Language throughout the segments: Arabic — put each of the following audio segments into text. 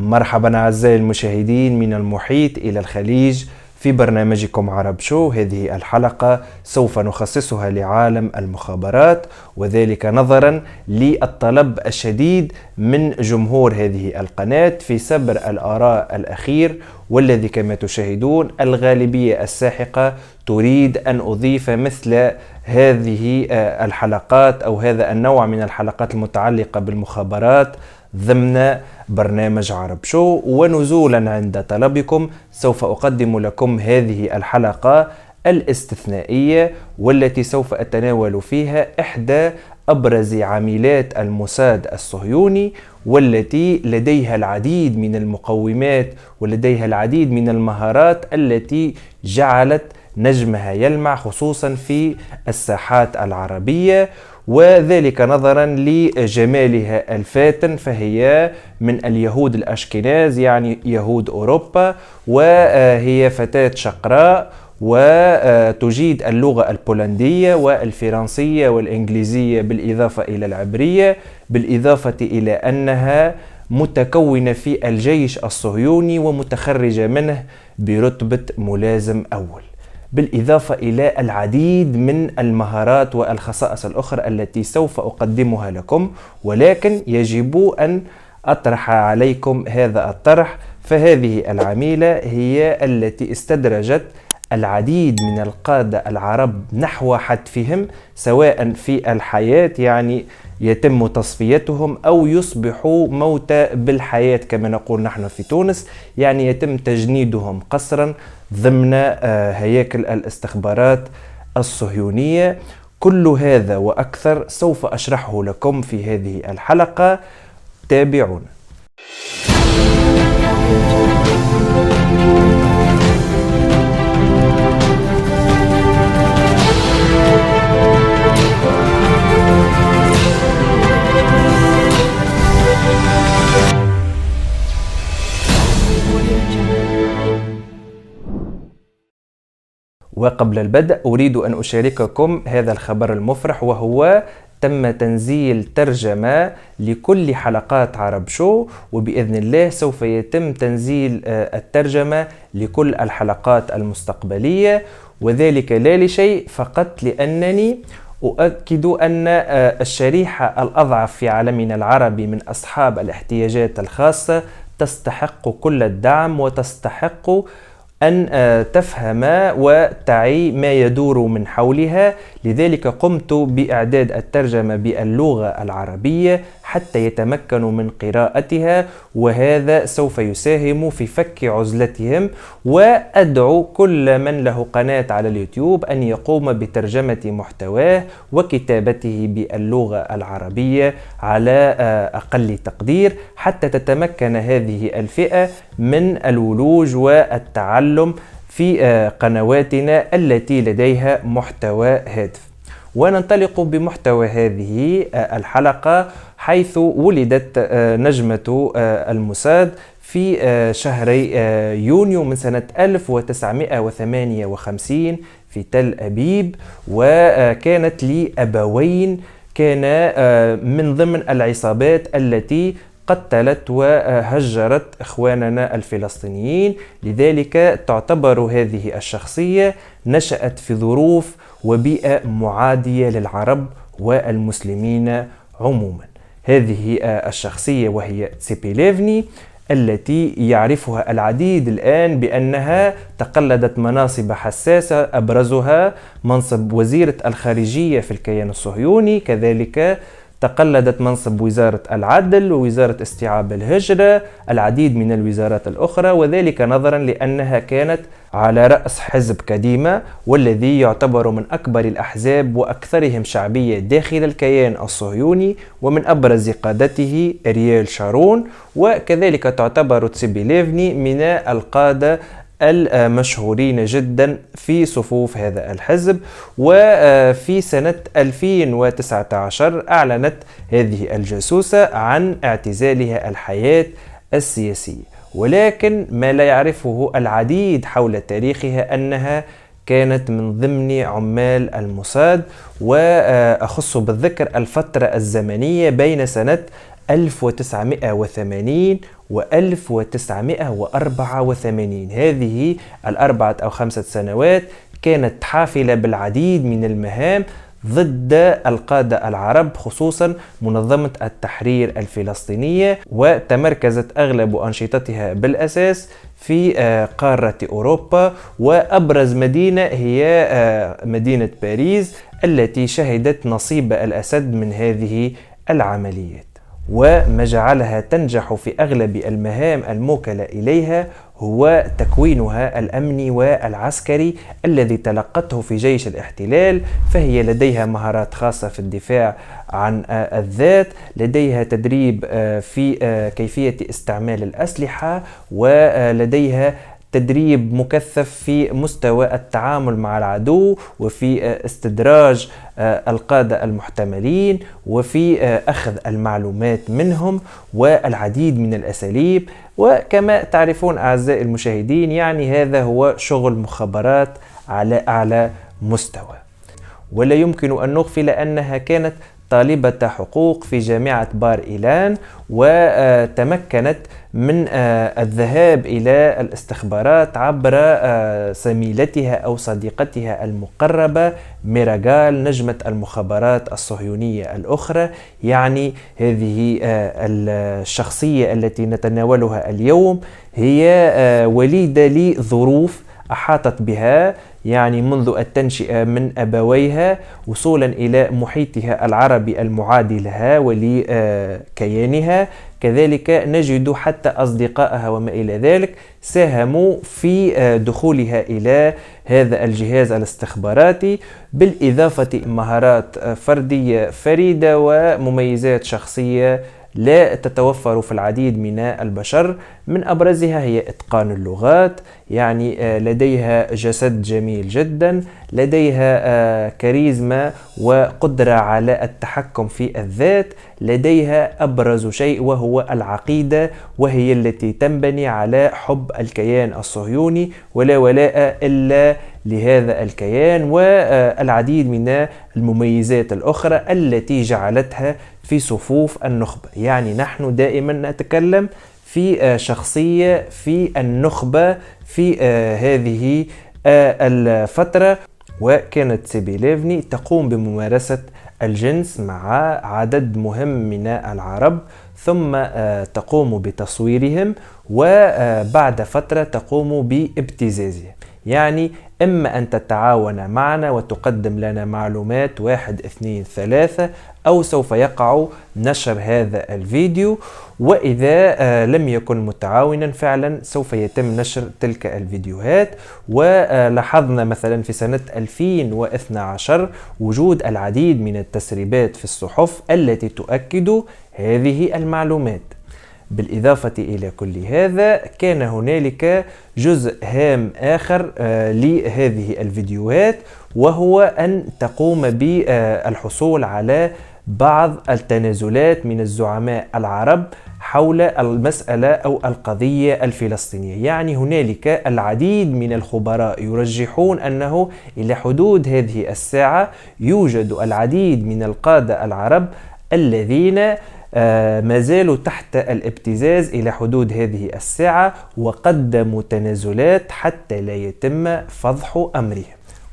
مرحبا أعزائي المشاهدين من المحيط إلى الخليج في برنامجكم عرب شو. هذه الحلقة سوف نخصصها لعالم المخابرات، وذلك نظرا للطلب الشديد من جمهور هذه القناة في سبر الآراء الأخير، والذي كما تشاهدون الغالبية الساحقة تريد أن أضيف مثل هذه الحلقات أو هذا النوع من الحلقات المتعلقة بالمخابرات ضمن برنامج عرب شو. ونزولا عند طلبكم سوف أقدم لكم هذه الحلقة الاستثنائية، والتي سوف أتناول فيها إحدى أبرز عميلات الموساد الصهيوني، والتي لديها العديد من المقومات ولديها العديد من المهارات التي جعلت نجمها يلمع خصوصا في الساحات العربية، وذلك نظرا لجمالها الفاتن. فهي من اليهود الأشكناز، يعني يهود أوروبا، وهي فتاة شقراء وتجيد اللغة البولندية والفرنسية والإنجليزية بالإضافة إلى العبرية، بالإضافة إلى أنها متكونة في الجيش الصهيوني ومتخرجة منه برتبة ملازم أول، بالإضافة إلى العديد من المهارات والخصائص الأخرى التي سوف أقدمها لكم. ولكن يجب أن أطرح عليكم هذا الطرح، فهذه العميلة هي التي استدرجت العديد من القادة العرب نحو حتفهم، سواء في الحياة يعني يتم تصفيتهم أو يصبحوا موتى بالحياة كما نقول نحن في تونس، يعني يتم تجنيدهم قسرا ضمن هياكل الاستخبارات الصهيونية. كل هذا وأكثر سوف أشرحه لكم في هذه الحلقة، تابعونا. وقبل البدء أريد أن أشارككم هذا الخبر المفرح، وهو تم تنزيل ترجمة لكل حلقات عرب شو، وبإذن الله سوف يتم تنزيل الترجمة لكل الحلقات المستقبلية، وذلك لا لشيء فقط لأنني أؤكد أن الشريحة الأضعف في عالمنا العربي من أصحاب الاحتياجات الخاصة تستحق كل الدعم، وتستحق أن تفهم وتعي ما يدور من حولها. لذلك قمت بإعداد الترجمة باللغة العربية حتى يتمكنوا من قراءتها، وهذا سوف يساهم في فك عزلتهم. وأدعو كل من له قناة على اليوتيوب أن يقوم بترجمة محتواه وكتابته باللغة العربية على أقل تقدير، حتى تتمكن هذه الفئة من الولوج والتعلم في قنواتنا التي لديها محتوى هادف. وننطلق بمحتوى هذه الحلقة، حيث ولدت نجمة الموساد في شهري يونيو من سنة 1958 في تل أبيب، وكانت لأبوين كان من ضمن العصابات التي قتلت وهجرت إخواننا الفلسطينيين. لذلك تعتبر هذه الشخصية نشأت في ظروف وبيئة معادية للعرب والمسلمين عموما. هذه الشخصية وهي تسيبيليفني، التي يعرفها العديد الآن بأنها تقلدت مناصب حساسة، أبرزها منصب وزيرة الخارجية في الكيان الصهيوني، كذلك تقلدت منصب وزارة العدل ووزارة استيعاب الهجرة، العديد من الوزارات الأخرى، وذلك نظرا لأنها كانت على رأس حزب كديمة، والذي يعتبر من أكبر الأحزاب وأكثرهم شعبية داخل الكيان الصهيوني، ومن أبرز قادته أرييل شارون. وكذلك تعتبر تسيبيليفني من القادة المشهورين جدا في صفوف هذا الحزب. وفي سنة 2019 أعلنت هذه الجاسوسة عن اعتزالها الحياة السياسية، ولكن ما لا يعرفه العديد حول تاريخها أنها كانت من ضمن عمال الموساد، وأخص بالذكر الفترة الزمنية بين سنة 1980 و1984. هذه الأربعة أو 5 سنوات كانت حافلة بالعديد من المهام ضد القادة العرب، خصوصا منظمة التحرير الفلسطينية، وتمركزت أغلب أنشطتها بالأساس في قارة أوروبا، وأبرز مدينة هي مدينة باريس التي شهدت نصيب الأسد من هذه العمليات. وما جعلها تنجح في أغلب المهام الموكلة إليها هو تكوينها الأمني والعسكري الذي تلقته في جيش الاحتلال، فهي لديها مهارات خاصة في الدفاع عن الذات، لديها تدريب في كيفية استعمال الأسلحة، ولديها تدريب مكثف في مستوى التعامل مع العدو، وفي استدراج القادة المحتملين، وفي أخذ المعلومات منهم، والعديد من الأساليب. وكما تعرفون أعزائي المشاهدين، يعني هذا هو شغل مخابرات على أعلى مستوى. ولا يمكن أن نغفل أنها كانت طالبة حقوق في جامعة بار إيلان، وتمكنت من الذهاب إلى الاستخبارات عبر زميلتها أو صديقتها المقربة ميراغال، نجمة المخابرات الصهيونية الأخرى. يعني هذه الشخصية التي نتناولها اليوم هي وليدة لظروف أحاطت بها، يعني منذ التنشئة من أبويها وصولا إلى محيطها العربي المعادي لها ولكيانها. كذلك نجد حتى أصدقائها وما إلى ذلك ساهموا في دخولها إلى هذا الجهاز الاستخباراتي، بالإضافة مهارات فردية فريدة ومميزات شخصية لا تتوفر في العديد من البشر. من أبرزها هي إتقان اللغات، يعني لديها جسد جميل جدا، لديها كاريزما وقدرة على التحكم في الذات، لديها أبرز شيء وهو العقيدة، وهي التي تنبني على حب الكيان الصهيوني ولا ولاء إلا لهذا الكيان، والعديد من المميزات الأخرى التي جعلتها في صفوف النخبة. يعني نحن دائما نتكلم في شخصية في النخبة في هذه الفترة. وكانت سيبيليفني تقوم بممارسة الجنس مع عدد مهم من العرب، ثم تقوم بتصويرهم، وبعد فترة تقوم بابتزازهم. يعني إما أن تتعاون معنا وتقدم لنا معلومات 1 2 3، أو سوف يقع نشر هذا الفيديو، وإذا لم يكن متعاونا فعلا سوف يتم نشر تلك الفيديوهات. ولاحظنا مثلا في سنة 2012 وجود العديد من التسريبات في الصحف التي تؤكد هذه المعلومات. بالإضافة إلى كل هذا كان هنالك جزء هام آخر لهذه الفيديوهات، وهو أن تقوم بالحصول على بعض التنازلات من الزعماء العرب حول المسألة أو القضية الفلسطينية. يعني هنالك العديد من الخبراء يرجحون أنه إلى حدود هذه الساعة يوجد العديد من القادة العرب الذين ما زالوا تحت الابتزاز إلى حدود هذه الساعة، وقدموا تنازلات حتى لا يتم فضح أمرهم.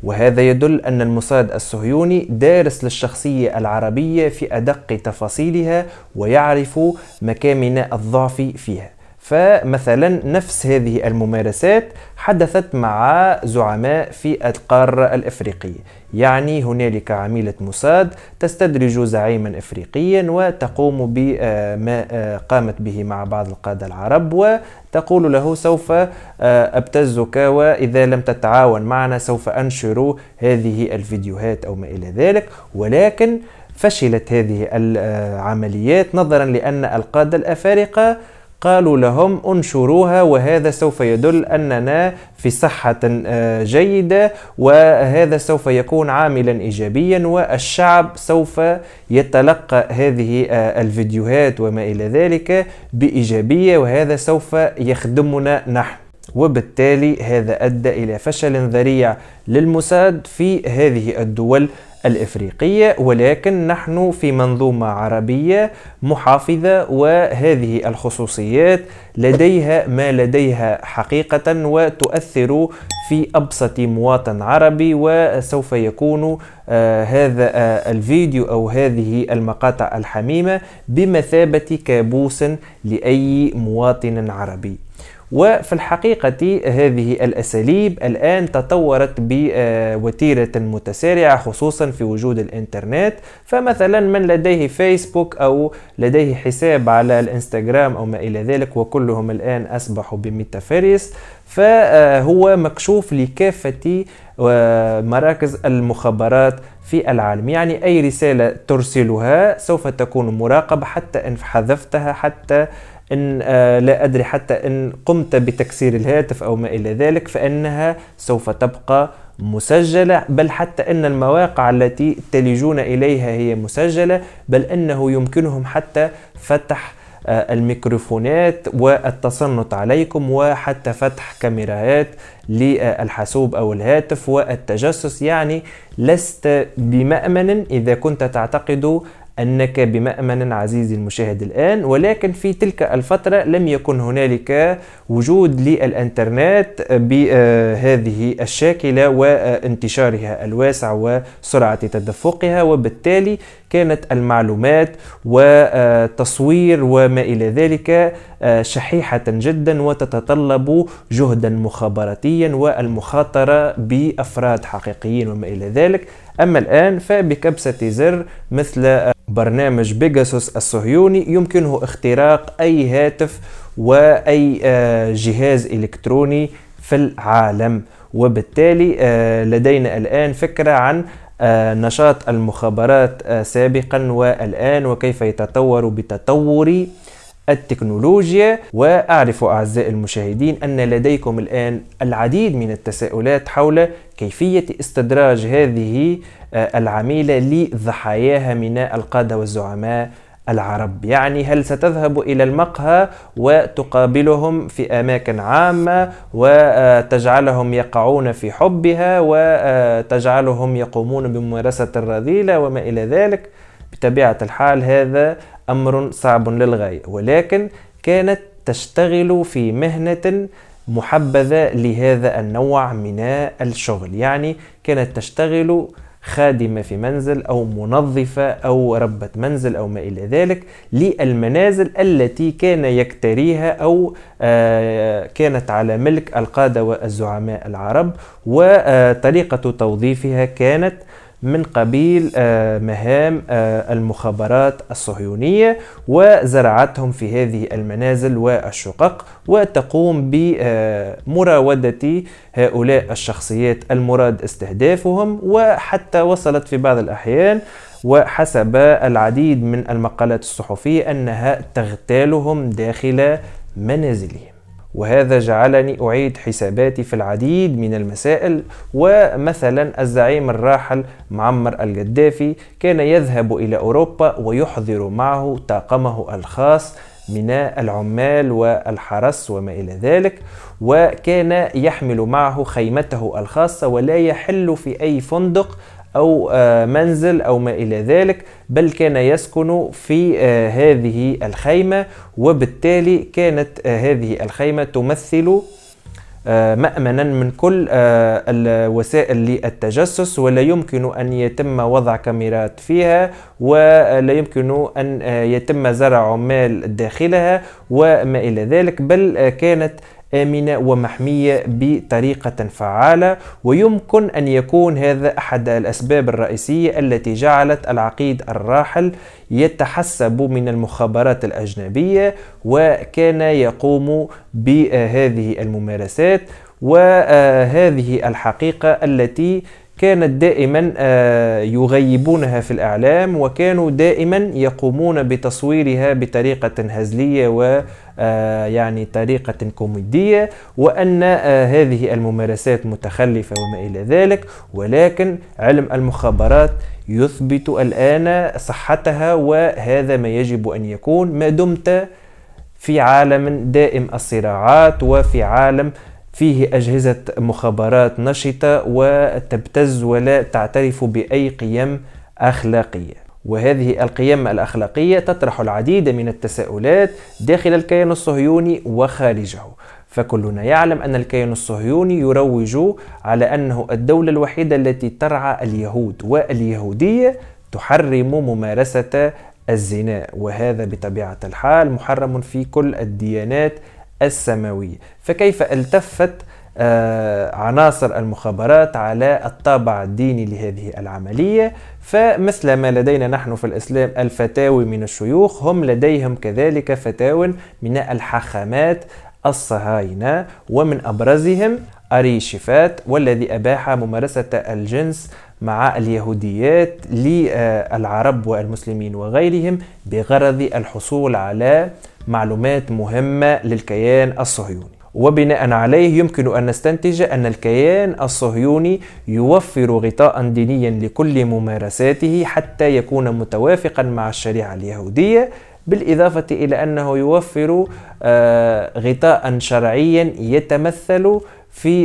وهذا يدل أن الموساد الصهيوني دارس للشخصية العربية في أدق تفاصيلها، ويعرف مكامن الضعف فيها. فمثلا نفس هذه الممارسات حدثت مع زعماء في القارة الإفريقية. يعني هنالك عميلة موساد تستدرج زعيما إفريقيا وتقوم بما قامت به مع بعض القادة العرب، وتقول له سوف أبتزك، وإذا لم تتعاون معنا سوف أنشر هذه الفيديوهات أو ما إلى ذلك. ولكن فشلت هذه العمليات نظرا لأن القادة الأفارقة قالوا لهم انشروها، وهذا سوف يدل أننا في صحة جيدة، وهذا سوف يكون عاملا إيجابيا، والشعب سوف يتلقى هذه الفيديوهات وما إلى ذلك بإيجابية، وهذا سوف يخدمنا نحن. وبالتالي هذا أدى إلى فشل ذريع للموساد في هذه الدول الإفريقية، ولكن نحن في منظومة عربية محافظة، وهذه الخصوصيات لديها ما لديها حقيقة وتؤثر في أبسط مواطن عربي. وسوف يكون هذا الفيديو أو هذه المقاطع الحميمة بمثابة كابوس لأي مواطن عربي. وفي الحقيقة هذه الأساليب الآن تطورت بوتيرة متسارعة، خصوصا في وجود الإنترنت. فمثلا من لديه فيسبوك أو لديه حساب على الإنستغرام أو ما إلى ذلك، وكلهم الآن أصبحوا بميتافيريس، فهو مكشوف لكافة مراكز المخابرات في العالم. يعني أي رسالة ترسلها سوف تكون مراقبة، حتى إن حذفتها، حتى إن لا أدري، حتى إن قمت بتكسير الهاتف أو ما إلى ذلك، فإنها سوف تبقى مسجلة. بل حتى أن المواقع التي تلجون إليها هي مسجلة، بل أنه يمكنهم حتى فتح الميكروفونات والتصنت عليكم، وحتى فتح كاميرات للحاسوب أو الهاتف والتجسس. يعني لست بمأمن إذا كنت تعتقد أنك بمأمن عزيزي المشاهد الآن. ولكن في تلك الفترة لم يكن هنالك وجود للإنترنت بهذه الشاكلة وانتشارها الواسع وسرعة تدفقها، وبالتالي كانت المعلومات وتصوير وما إلى ذلك شحيحة جدا، وتتطلب جهدا مخابراتيا والمخاطرة بأفراد حقيقيين وما إلى ذلك. أما الآن فبكبسة زر مثل برنامج بيجاسوس الصهيوني يمكنه اختراق أي هاتف وأي جهاز إلكتروني في العالم. وبالتالي لدينا الآن فكرة عن نشاط المخابرات سابقا والآن، وكيف يتطور بتطور التكنولوجيا. وأعرف أعزائي المشاهدين أن لديكم الآن العديد من التساؤلات حول كيفية استدراج هذه العميلة لضحاياها من القادة والزعماء العرب. يعني هل ستذهب إلى المقهى وتقابلهم في أماكن عامة وتجعلهم يقعون في حبها وتجعلهم يقومون بممارسة الرذيلة وما إلى ذلك؟ بطبيعة الحال هذا أمر صعب للغاية، ولكن كانت تشتغل في مهنة محبذة لهذا النوع من الشغل. يعني كانت تشتغل خادمة في منزل أو منظفة أو ربة منزل أو ما إلى ذلك للمنازل التي كان يكتريها أو كانت على ملك القادة والزعماء العرب. وطريقة توظيفها كانت من قبيل مهام المخابرات الصهيونية، وزرعتهم في هذه المنازل والشقق، وتقوم بمراودة هؤلاء الشخصيات المراد استهدافهم. وحتى وصلت في بعض الأحيان وحسب العديد من المقالات الصحفية أنها تغتالهم داخل منازلهم. وهذا جعلني أعيد حساباتي في العديد من المسائل. ومثلا الزعيم الراحل معمر القذافي كان يذهب إلى أوروبا ويحضر معه طاقمه الخاص من العمال والحرس وما إلى ذلك، وكان يحمل معه خيمته الخاصة ولا يحل في أي فندق أو منزل أو ما إلى ذلك، بل كان يسكن في هذه الخيمة. وبالتالي كانت هذه الخيمة تمثل مأمنا من كل الوسائل للتجسس، ولا يمكن أن يتم وضع كاميرات فيها، ولا يمكن أن يتم زرع عمال داخلها وما إلى ذلك، بل كانت آمنة ومحمية بطريقة فعالة. ويمكن أن يكون هذا أحد الأسباب الرئيسية التي جعلت العقيد الراحل يتحسب من المخابرات الأجنبية، وكان يقوم بهذه الممارسات. وهذه الحقيقة التي كانت دائما يغيبونها في الإعلام، وكانوا دائما يقومون بتصويرها بطريقة هزلية ويعني طريقة كوميدية، وأن هذه الممارسات متخلفة وما إلى ذلك. ولكن علم المخابرات يثبت الآن صحتها، وهذا ما يجب أن يكون ما دمت في عالم دائم الصراعات، وفي عالم فيه أجهزة مخابرات نشطة وتبتز ولا تعترف بأي قيم أخلاقية. وهذه القيم الأخلاقية تطرح العديد من التساؤلات داخل الكيان الصهيوني وخارجه. فكلنا يعلم أن الكيان الصهيوني يروج على أنه الدولة الوحيدة التي ترعى اليهود، واليهودية تحرم ممارسة الزنا، وهذا بطبيعة الحال محرم في كل الديانات السماوية. فكيف التفت عناصر المخابرات على الطابع الديني لهذه العملية؟ فمثل ما لدينا نحن في الإسلام الفتاوي من الشيوخ، هم لديهم كذلك فتاوى من الحاخامات الصهاينة، ومن أبرزهم أري شيفات، والذي أباح ممارسة الجنس مع اليهوديات للعرب والمسلمين وغيرهم بغرض الحصول على معلومات مهمة للكيان الصهيوني. وبناء عليه يمكن أن نستنتج أن الكيان الصهيوني يوفر غطاء دينيا لكل ممارساته حتى يكون متوافقا مع الشريعة اليهودية، بالإضافة إلى أنه يوفر غطاء شرعيا يتمثل في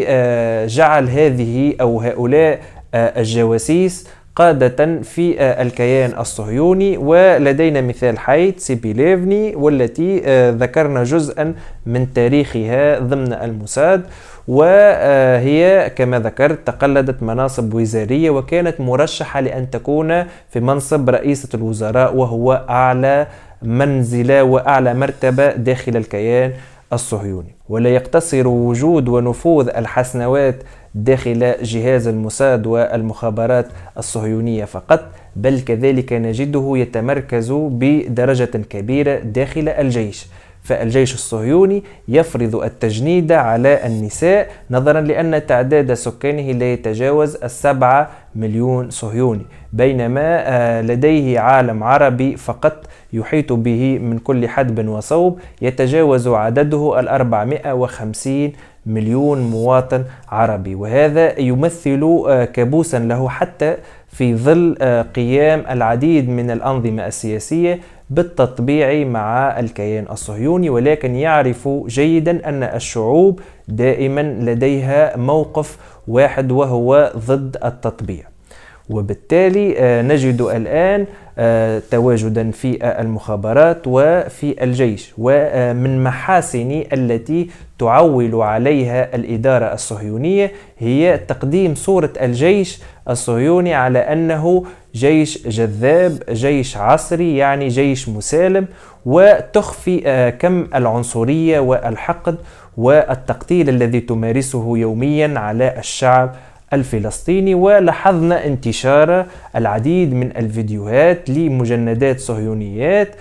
جعل هذه أو هؤلاء الجواسيس قادة في الكيان الصهيوني. ولدينا مثال حي تسيبي ليفني، والتي ذكرنا جزءا من تاريخها ضمن الموساد، وهي كما ذكرت تقلدت مناصب وزارية وكانت مرشحة لأن تكون في منصب رئيسة الوزراء، وهو أعلى منزلة وأعلى مرتبة داخل الكيان الصهيوني. ولا يقتصر وجود ونفوذ الحسنوات داخل جهاز الموساد والمخابرات الصهيونية فقط، بل كذلك نجده يتمركز بدرجة كبيرة داخل الجيش. فالجيش الصهيوني يفرض التجنيد على النساء نظرا لأن تعداد سكانه لا يتجاوز 7 مليون صهيوني، بينما لديه عالم عربي فقط يحيط به من كل حدب وصوب يتجاوز عدده 450 مليون مواطن عربي، وهذا يمثل كابوسا له حتى في ظل قيام العديد من الأنظمة السياسية بالتطبيع مع الكيان الصهيوني. ولكن يعرف جيدا أن الشعوب دائما لديها موقف واحد وهو ضد التطبيع، وبالتالي نجد الآن تواجدا في المخابرات وفي الجيش. ومن محاسن التي تعول عليها الإدارة الصهيونية هي تقديم صورة الجيش الصهيوني على أنه جيش جذاب، جيش عصري، يعني جيش مسالم، وتخفي كم العنصرية والحقد والتقتيل الذي تمارسه يوميا على الشعب الفلسطيني. ولاحظنا انتشار العديد من الفيديوهات لمجندات صهيونيات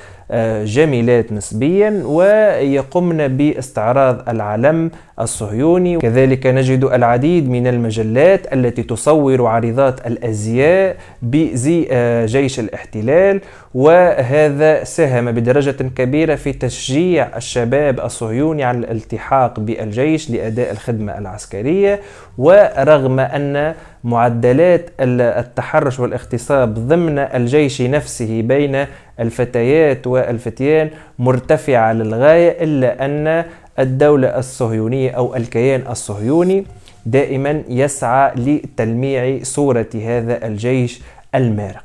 جميلات نسبيا ويقمن باستعراض العلم الصهيوني. كذلك نجد العديد من المجلات التي تصور عريضات الأزياء بزي جيش الاحتلال، وهذا ساهم بدرجة كبيرة في تشجيع الشباب الصهيوني على الالتحاق بالجيش لأداء الخدمة العسكرية. ورغم أن معدلات التحرش والاغتصاب ضمن الجيش نفسه بين الفتيات والفتيان مرتفعة للغاية، إلا أن الدولة الصهيونية أو الكيان الصهيوني دائما يسعى لتلميع صورة هذا الجيش المارق.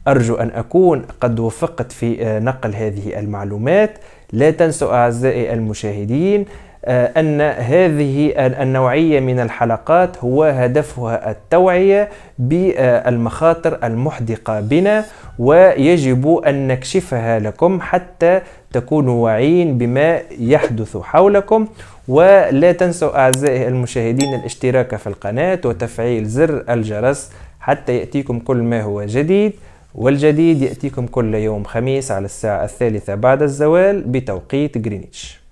أرجو أن أكون قد وفقت في نقل هذه المعلومات. لا تنسوا أعزائي المشاهدين أن هذه النوعية من الحلقات هو هدفها التوعية بالمخاطر المحدقة بنا، ويجب أن نكشفها لكم حتى تكونوا واعين بما يحدث حولكم. ولا تنسوا أعزائي المشاهدين الاشتراك في القناة وتفعيل زر الجرس حتى يأتيكم كل ما هو جديد، والجديد يأتيكم كل يوم خميس على الساعة 3 بعد الزوال بتوقيت غرينتش.